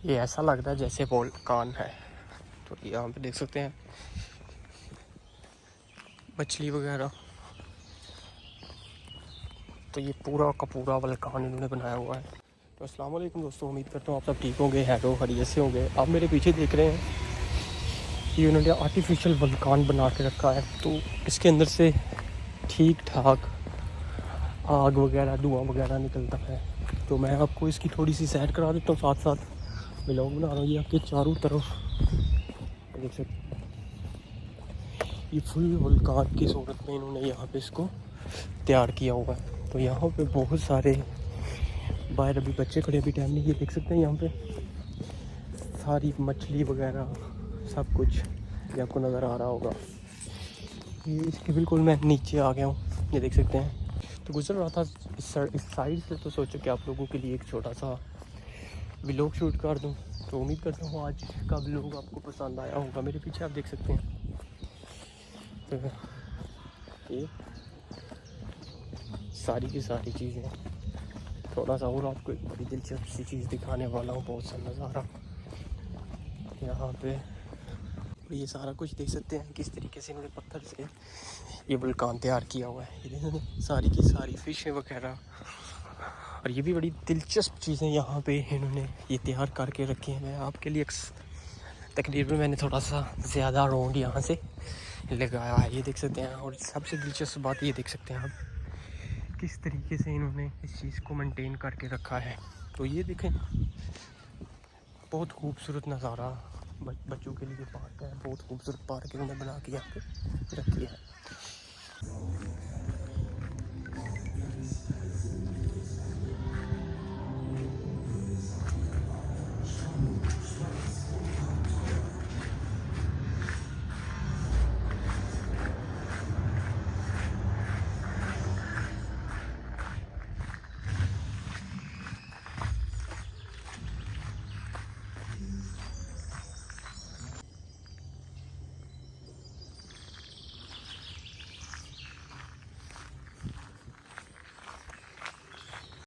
ये ऐसा लग रहा है जैसे वोल्कान है। तो यहाँ पे देख सकते हैं मछली वगैरह। तो ये पूरा का पूरा वोल्कान इन्होंने बनाया हुआ है। तो अस्सलाम वालेकुम दोस्तों, उम्मीद करता हूँ आप सब ठीक होंगे, हैरो खैरियत से होंगे। आप मेरे पीछे देख रहे हैं ये उन्होंने आर्टिफिशियल वोल्कान बना के रखा है। तो इसके अंदर से ठीक ठाक आग वगैरह धुआं वगैरह निकलता है। तो मैं आपको इसकी थोड़ी सी सैर करा देता हूँ, साथ साथ व्लॉग बना रहा हूँ। ये आपके चारों तरफ देख सकते हैं, ये फुल वोल्कान की सूरत में इन्होंने यहाँ पे इसको तैयार किया हुआ है। तो यहाँ पे बहुत सारे बाहर अभी बच्चे खड़े, अभी टाइम नहीं, ये देख सकते हैं यहाँ पे सारी मछली वगैरह सब कुछ ये आपको नज़र आ रहा होगा। ये इसके बिल्कुल मैं नीचे आ गया हूँ, ये देख सकते हैं। तो गुजर रहा था इस साइड से, तो सोचा कि आप लोगों के लिए एक छोटा सा व्लॉग शूट कर दूँ। तो उम्मीद करता हूँ आज का व्लॉग आपको पसंद आया होगा। मेरे पीछे आप देख सकते हैं तो ये सारी की सारी चीज़ें, थोड़ा सा और आपको एक बड़ी दिलचस्प सी चीज़ दिखाने वाला हूँ। बहुत सा नज़ारा यहाँ पे, ये सारा कुछ देख सकते हैं किस तरीके से इन्होंने पत्थर से ये वोल्कान तैयार किया हुआ है। ये देखें सारी की सारी फिशें वगैरह, और ये भी बड़ी दिलचस्प चीज़ें यहाँ पे इन्होंने ये तैयार करके रखी हैं। मैं आपके लिए तकरीबन मैंने थोड़ा सा ज़्यादा राउंड यहाँ से लगाया है, ये देख सकते हैं। और सबसे दिलचस्प बात ये देख सकते हैं आप किस तरीके से इन्होंने इस चीज़ को मेंटेन करके रखा है। तो ये देखें बहुत खूबसूरत नज़ारा, बच्चों के लिए पार्क है, बहुत खूबसूरत पार्क इन्होंने बना के यहाँ पे रखी है।